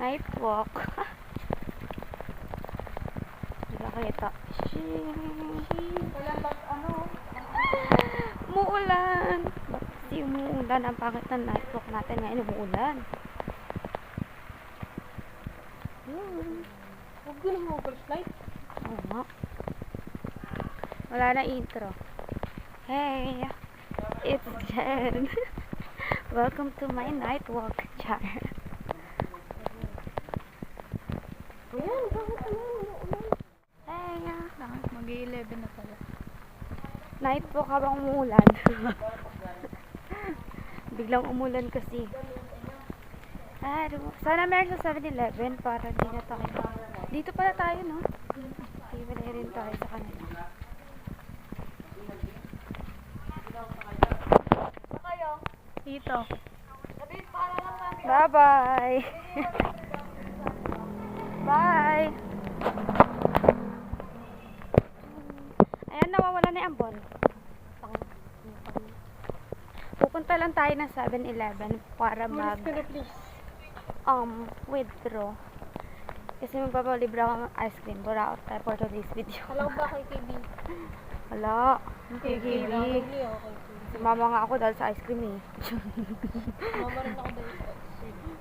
Night walk. Hindi ka kita. Wala bang ano? Umuulan. Ba't kasi umuulan? Ang pangit ng night walk natin ngayon. Umuulan. Huwag yun ang overflight. Oo nga. Wala na intro. Hey! It's Jen. Welcome to my night walk, Char. Ayan, bakit umuulan? Hey! Mag-11 na pala. Night walk habang umuulan. Biglang umulan kasi. Sana meron sa 7-Eleven para di na tayo. Dito pala tayo, no? Hindi rin tayo sa kanila. Dito. Bye-bye! Bye! Ayan, nawawala na yung ambon. Pupunta lang tayo ng 7-Eleven para Please. withdraw. Kasi magpapalibre ako ng ice cream. Buraot tayo for today's video. Alam ba kay KB? Hala, kay KB. KB. Sumama nga ako dahil sa ice cream eh. Mama rin ako dahil sa ice cream.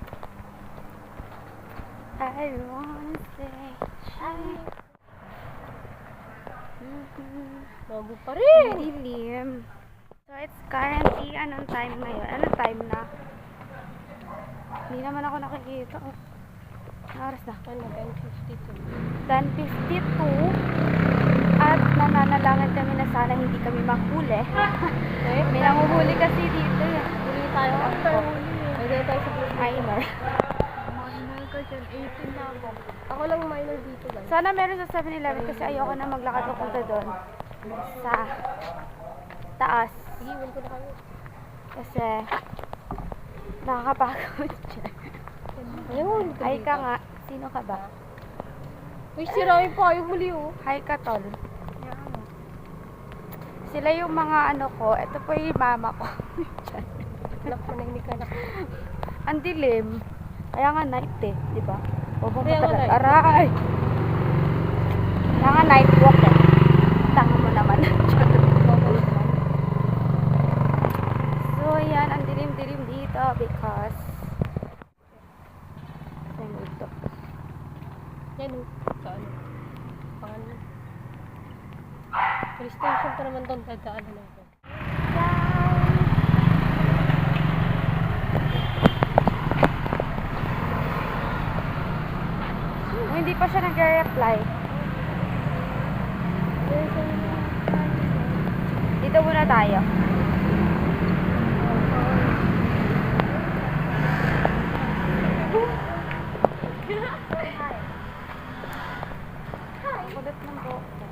I wanna say Bago pa rin. dilim. So it's currently, anong time ngayon? Anong time na? Hindi naman ako nakikita. Oh. Anong oras na? Ano, 10:52. 10:52 at nananalangan kami na sana hindi kami mahuli. May nanguhuli kasi dito eh. Huli tayo. After huli. Pwede tayo sa blue. Minor. Minor ka dyan. 18 na ako. Ako lang minor dito guys. Sana meron sa 7-Eleven kasi ayoko na maglakad papunta doon. Sa taas. Sige, iwan ko na kayo. Kasi nakakapagod siya. Ayun. Ay ka nga. Sino ka ba? Uy, sirain pa. Yung huli oh. Hi ka, tol. Sila yung mga ano ko. Ito po yung mama ko. Anak, manahimik ka na. Ang dilim. Kaya nga night eh. Diba? Huwag Kaya nga night. Aray! Kaya nga night walk eh. Tanga mo naman. So, yan. Ang dilim-dilim dito because ano ito? Yan oh. Saan? Paano? Police station pa naman doon. Dadaanan natin. Hindi pa siya nag-reply. Dito muna tayo. Kulit ng buhok ko.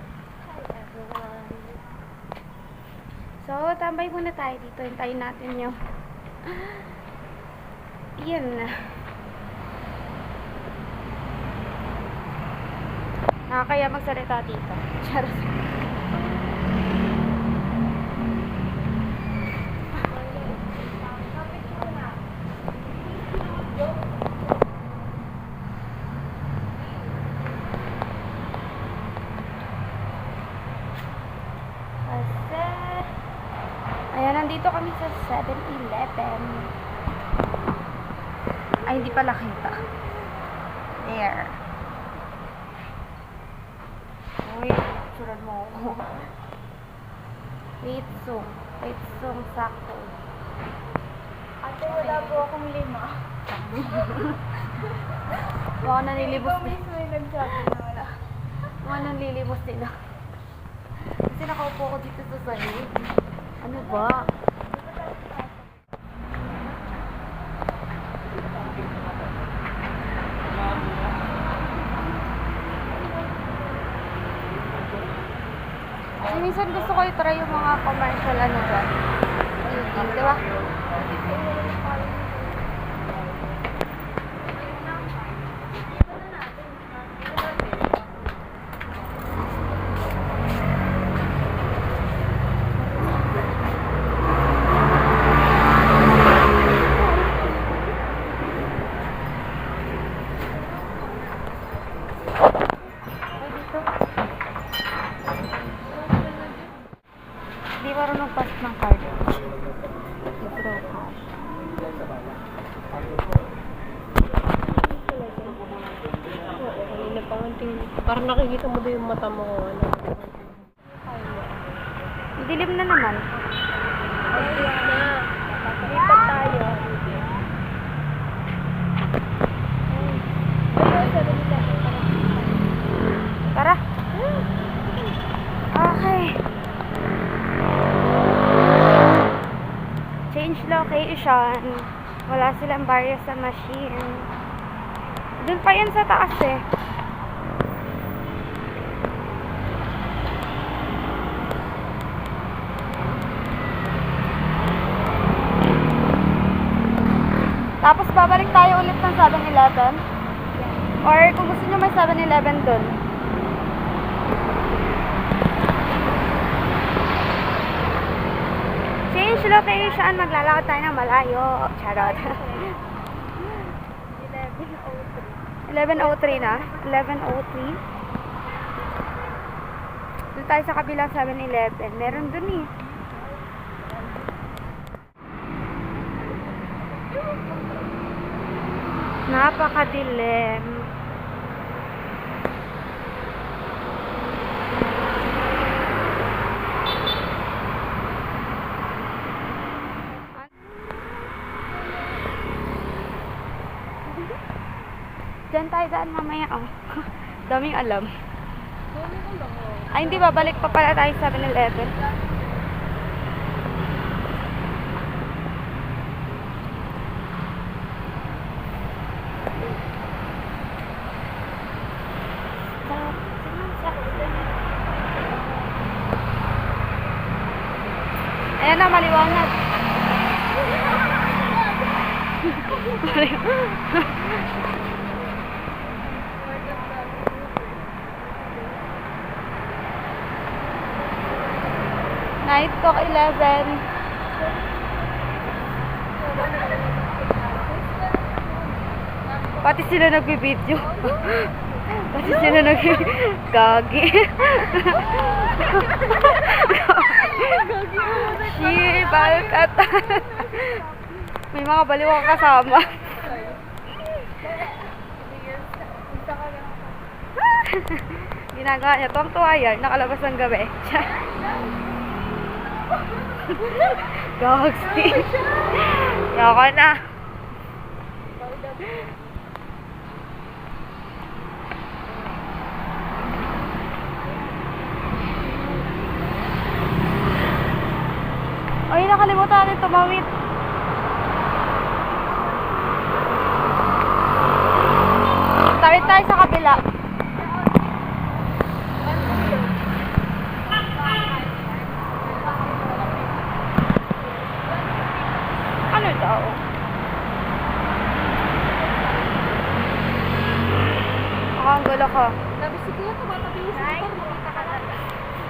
Hi everyone. So, tambay muna tayo dito. Hintayin natin yung yan na. Nakakaya magsalita dito. Charot. Kasi, ayan, nandito kami sa 7-Eleven. Ay, hindi pala kita. There. Uy, suran mo ako. Wait, song, sakto. Ate, wala po akong 5. Baka nanilibos din. May nagsabi na wala. Baka nanlilibos nila. Kasi nakaupo ko dito sa sahig. Ano ba? Kasi minsan gusto ko i-try yung mga commercial ano ba? YouTube, di ba? marunong pass ng card. Withdraw cash. Oo, kanina pa ang tingin. Parang nakikita mo din yung mata mo. Ano? Dilim na naman. Ayun na. Lipat tayo. Tara. Okay. Change location. Wala silang barrier sa machine. Doon pa yan sa taas eh. Tapos babalik tayo ulit ng 7-Eleven. Or kung gusto nyo may 7-Eleven doon. Change location. Maglalakad tayo ng malayo. Charot. 11:03 na. 11:03. Doon tayo sa kabilang 7-Eleven. Meron doon eh. Napakadilim. Diyan tayo daan mamaya, oh. Daming alam. Ay, hindi ba? Balik pa pala tayo sa 7-Eleven. Ayan na, maliwanag. Night Talk 11. Pati sila nagbibideo. Pati sila Gagi. Shit, balkat. May mga baliw ang kasama. Ginagawa niya. Tuwang-tuwa yan. Nakalabas ng gabi. Gagsti. Yoko na. Ay, nakalimutan natin tumawid. Tawid tayo sa kabila. Ano daw? Ang gulo ko. Sabi si Kuya, tumatabi yung motor, makita ka lang.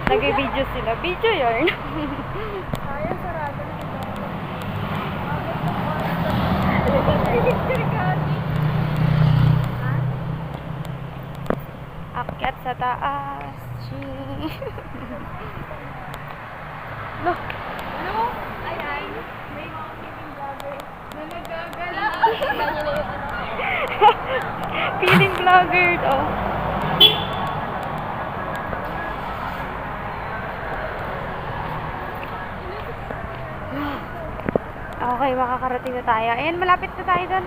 Nag-video sila. Video yun. Sayang, sarado na ito. Akyat sa taas. No. Ano? Ay, ay. May mga feeling vlogger na nagagala. Feeling vlogger to. Okay, makakarating na tayo. Ayan, malapit na tayo doon.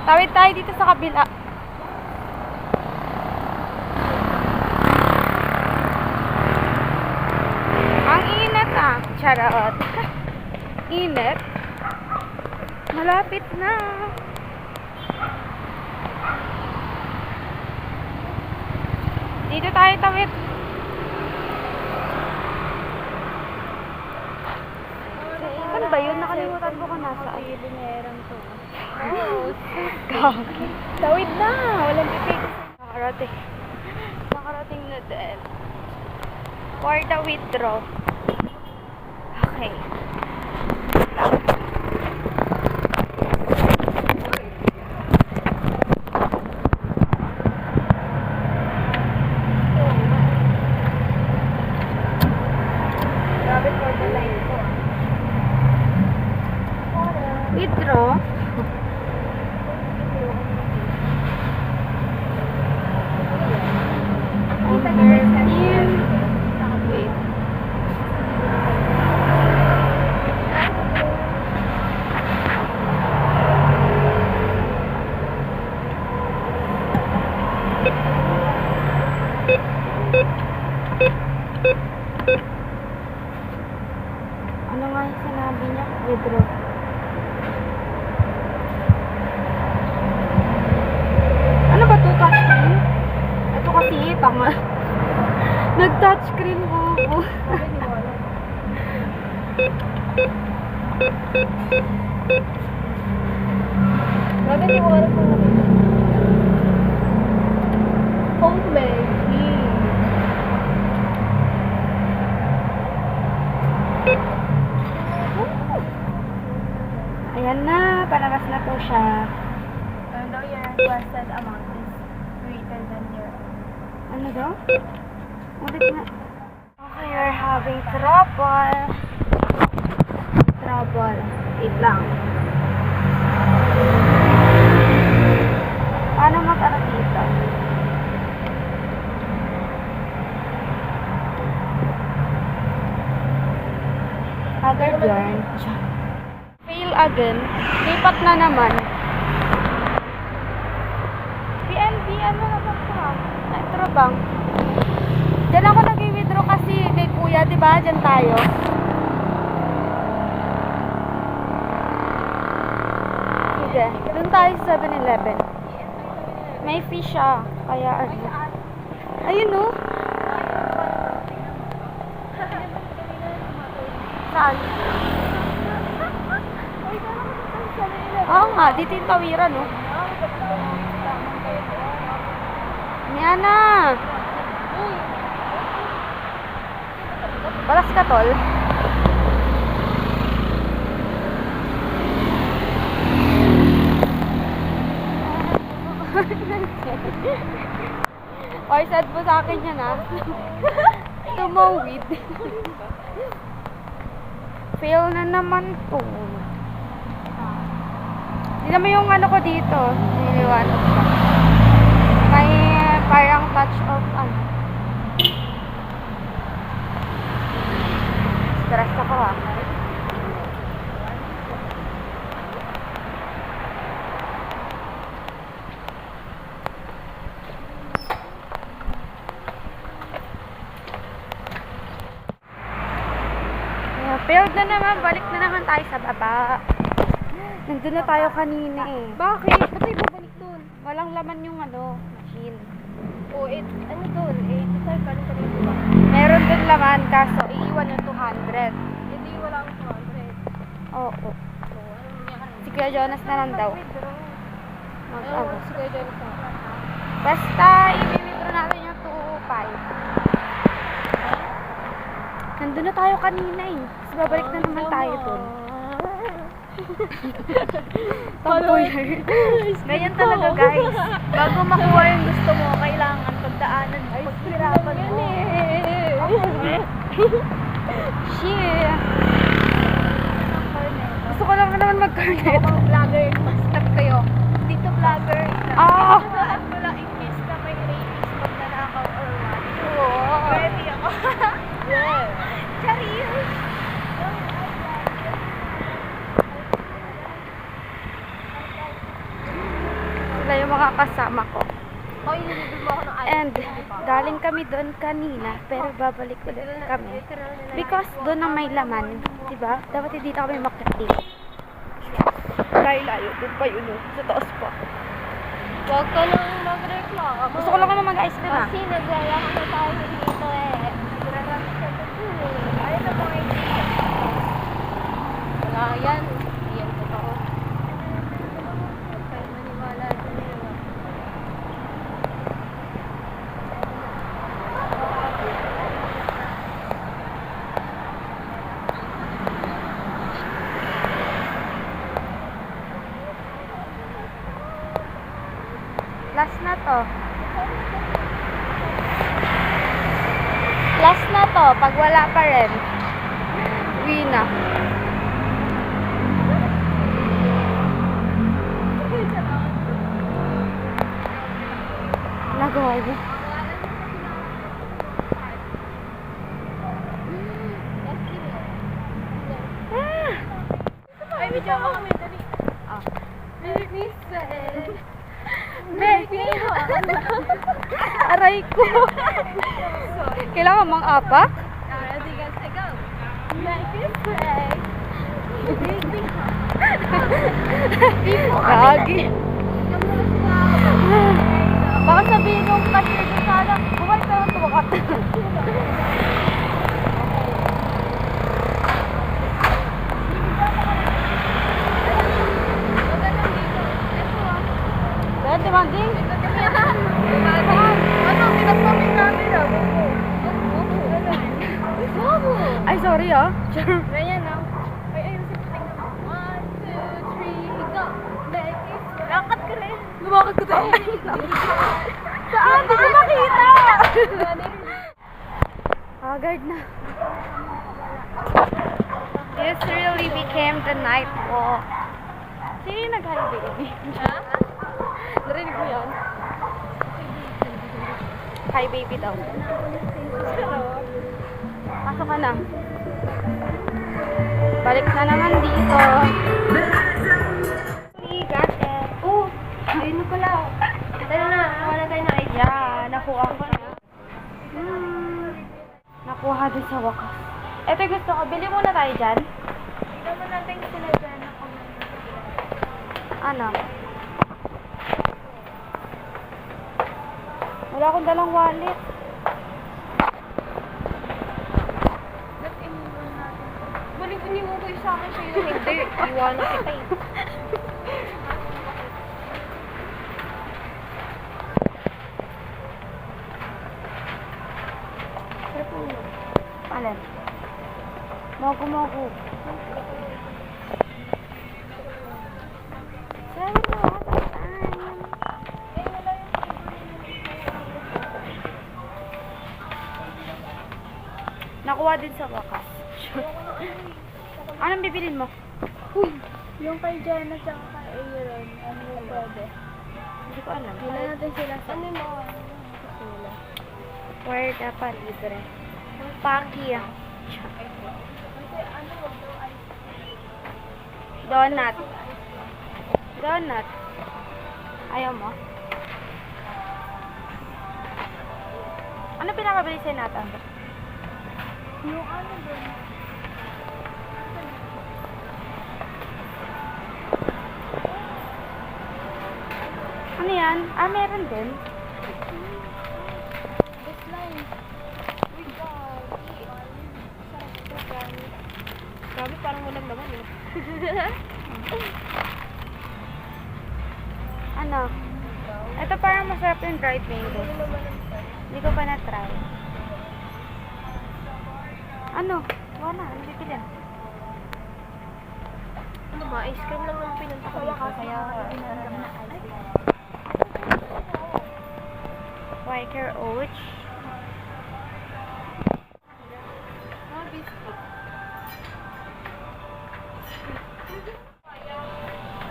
Tawid tayo dito sa kabila. Ang init ah. Charot. Init. Malapit na. Dito tayo tawid. Ano ba yun? Nakalimutan ko kung nasaan. Binerang to. Gagi. Tawid na. Walang pipig. Nakarating. Nakarating na din. For the withdraw. Okay. Grabe withdraw. Wait. Ano nga yung sinabi niya? Withdraw. Ano ba to? Touchscreen? Ito kasi, tama. Nag-touchscreen ko. Grabe, di ko alam kung homemade. Ayan na, palabas na po siya. Although your requested amount is greater than your Ano daw? Ulit nga. Okay, we're having trouble. Trouble. Wait lang. Paano mag-ano dito? Haggard yarn. Fail again. Lipat na naman. PNB, ano naman ka? Metro Bank. Diyan ako nag-withdraw kasi kay kuya, di ba? Diyan tayo. Sige, doon tayo sa 7-Eleven. May fee siya. Kaya ano. Ayun oh. Saan? Oo nga, dito yung tawiran oh. Yan na. Balas ka, tol. Or sad po sa akin yan, ha? Tumawid. Fail na naman po. Hindi naman yung ano ko dito. Niliwanag ko. May parang touch of ano. Stress ako, ha? Failed na naman. Balik na naman tayo sa baba. Nandun na tayo kanina eh. Bakit? Ba't tayo babalik dun? Walang laman yung ano, machine. O, ano dun? Decide ka rin kanina ba? Meron dun laman, kaso iiwan yung 200. Hindi, wala akong 200. Oo. So, ano nangyari? Si Kuya Jonas na lang daw. Withdraw. Mag-ano. Sige, dyan ka. Basta, i-withdraw natin yung 205. Nandun na tayo kanina eh. Tapos babalik na naman tayo dun. Tampuyer. Ganyan talaga guys. Bago makuha yung gusto mo, kailangan pagdaanan mo. Paghirapan mo. Shit. Gusto ko lang naman mag-cornet. Mga vlogger, stop kayo. Dito vlogger. Ah! Saan mo lang in case na may ratings pag nanakaw or what. Oo. Ready ako. Yeah. Charis! Sila yung mga kasama ko. Oh, inilibig mo ako ng ice. And galing kami doon kanina, pero babalik ulit kami. Because doon ang may laman, diba? Dapat hindi na kami makati. Layo-layo, doon pa yun, sa taas pa. Huwag ka nang mag-reklamo. Gusto ko lang naman mag-ice cream ah. Kasi naglalakad na tayo dito eh. Naglalakad ka dito eh. Ayun na mga idea. Wala yan. Hindi yan totoo. Huwag kayo maniwala dun eh. Last na to. Last na to. Pag wala pa rin, uwi na. Nagawa mo. Ay, video mo kami, dali. Ah. Make me sweat. Make me Aray ko. Kailangan mang apak? Ready, guys, I go. Make me sweat. Make me Gagi. Baka sabihin nung cashier ko sana, bumalik ka ng tumakat. Dahil demanding? Ano, pinagpapin namin ah. Ay, sorry ah. Ganyan na. Ay, ayun si Puting naman. 1, 2, 3, go! Make me sweat. Lakad ka rin. Lumakad ko tayo. Saan? Di ko makita. Haggard na. This really became the night walk. Sino yung nag-hi baby? Ha? Narinig mo yan? Hi baby daw. Pasok ka na. Balik na naman dito. We got it. Oh, ayun na pala. Tara na, wala tayo na idea. Yeah, nakuha ko na. Nakuha din sa wakas. Ito yung gusto ko. Bili muna tayo dyan. Naman natin sila dyan. Ano? Wala akong dalang wallet. Ba't iniwan natin? Balik iniwan ko yung sa akin sa'yo. Hindi, iwanan kita eh. Alin? Mogo. Nakuha din sa wakas. Anong bibilin mo? Uy, yung kay Jenna at kay Aaron, ano yung pwede? Hindi ko alam. Wala natin sila sa... Ano mo? Sila. Where dapat libre? Paki. Kasi ano wag daw ay... Donut. Donut. Ayaw mo? Ano pinakabili sa'yo natin? Yung ano doon? Ano yan? Ah, meron din. This line. Uy, God. Sarap ito, guys. Grabe, parang walang naman eh. Ano? Ito parang masarap yung dried mango. Hindi ko pa na-try. Ano? Wala. Ano bibili? Ano ba? Ice cream lang naman pinunta ko dito. Kaya pinarang na ice cream. Quaker Oats. Ah, biscuit.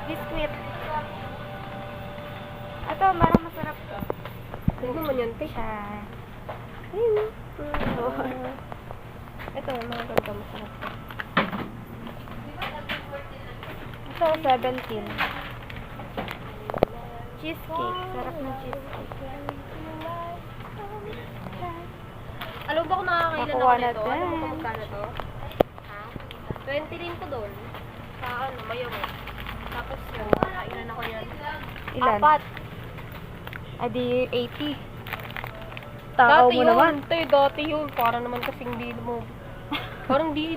Biscuit. Ito, parang masarap to. Ano naman yun, te? Siya. Ayun. Ito, mga ganda masarap to. Ito, 17. Cheesecake. Sarap ng cheesecake. Alam ba kung nakakailan Nakuha ako nito? natin. Alam mo kung magkano to? Ha? 20 rin to doon. Sa ano, mayaw. Tapos yun, nakailan ako yan. Ilan? 4. Adi 80. Takaw mo naman. Dati yun. Para naman kasing di mo. Parang di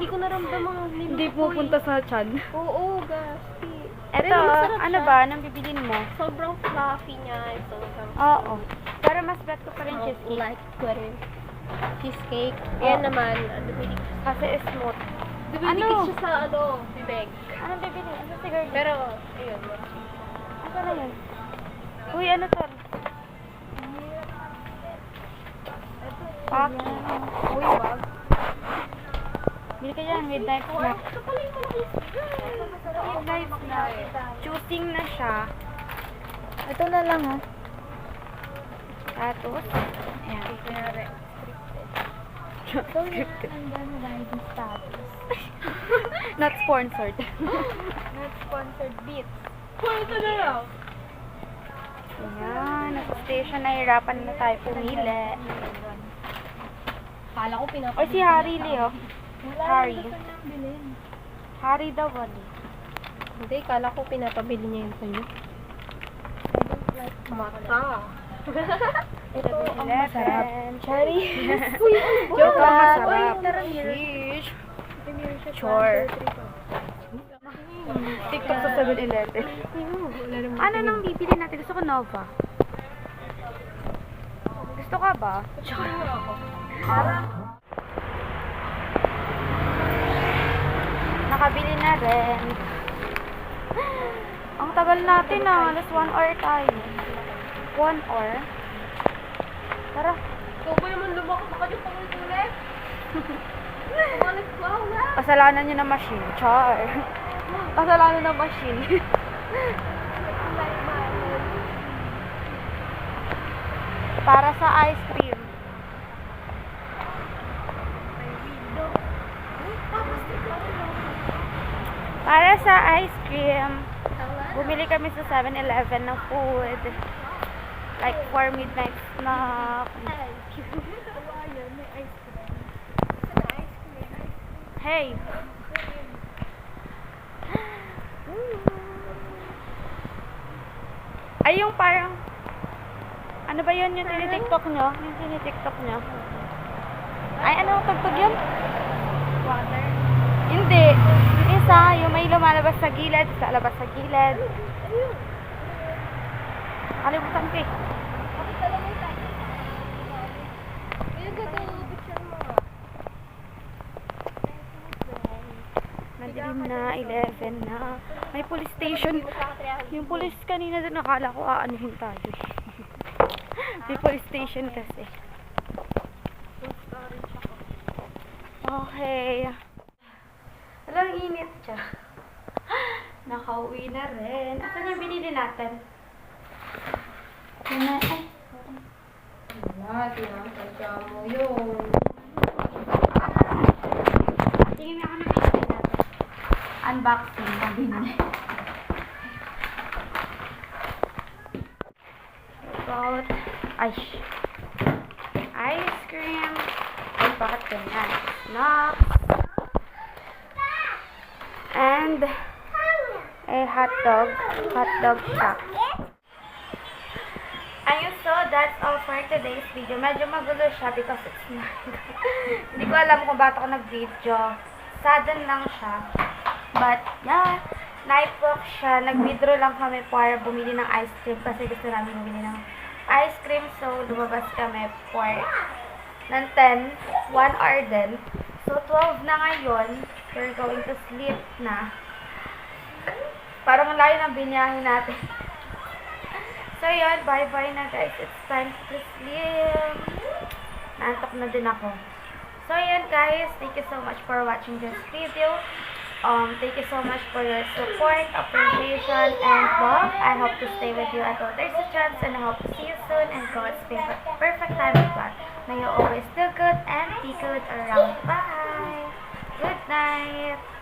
ko naramdaman. Hindi pupunta sa chan. Oo, gasti. Ito, Pero masarap ano siya. ba? Anong bibilin mo? Sobrang fluffy niya. Sobrang Oo. Pero mas bet ko pa rin cheesecake. like ko rin. Cheesecake. Yan Oo. naman. Dumidik. Kasi smooth. Dumidikit Ano? siya sa bibig. Anong bibilin? Ano siguro? Pero, ayun. Asa na yun? Uy, ano to? Paki. Uy, wag. Bili ka dyan, midnight snack. Ito pala yung malaki. Midnight snack. Choosing na siya. Ito na lang ha. Status. Ayan. Scripted. Not sponsored. Not sponsored beats. Ayan, nasa station na hirapan na tayo pumili. Kala ko O pinapabili. si Harry, Leo. Harry. Harry daw, wali. Hindi, kala ko pinapabili niya yun sa'yo. Mata. Ito ang masarap. Cherry. Joke lang, masarap. Uy, tara, Sheesh. Chore. TikTok sa 7-Eleven. Ano nang bibili natin? Gusto ko Nova. Gusto ka ba? Nakabili na rin. Ang tagal natin alas 1 hour tayo. 1 hour? Tara. Ikaw ba naman lumakot ka yung pangulit-ulit? Umalis ko, wala. Kasalanan nyo na machine. Char. Kasalanan na machine. Para sa ice cream. Para sa ice cream. Bumili kami sa 7-Eleven ng food. Like for midnight snack. Hey. Ay, yung parang ano ba yun yung tinitiktok nyo? Yung tinitiktok nyo? Ay, ano tugtog yun? Water. Hindi. Yung isa, yung may lumalabas sa gilid, sa labas sa gilid. Kalimutan ko eh. Madilim na, 11 na. May police station. Yung police kanina doon, nakala ko aanuhin tayo. May police station kasi. Okay. Alam, init siya. Nakauwi na rin. Asan yung binili natin? Ay. Wala, tinatadya mo yun. Tingin ako na binili natin. Unboxing na binili. About ice cream. Ay, bakit ganyan? Snacks. And a hot dog shop. Ayun, so that's all for today's video. Medyo magulo siya because it's night. Hindi ko alam kung bakit ako nag-video. Sudden lang siya. But, yeah, night walk siya. Nag-withdraw lang kami para bumili ng ice cream kasi gusto namin bumili ng ice cream. So, lumabas kami for ng 10, 1 hour din. So, 12 na ngayon. We're going to sleep na. Parang layo ng binyahin natin. So, yun. Bye-bye na, guys. It's time to sleep. Naantok na din ako. So, yun, guys. Thank you so much for watching this video. Thank you so much for your support, appreciation, and love. I hope to stay with you until there's a chance, and I hope to see you soon and God's perfect time of God. May you always do good and be good around. Bye! Good night!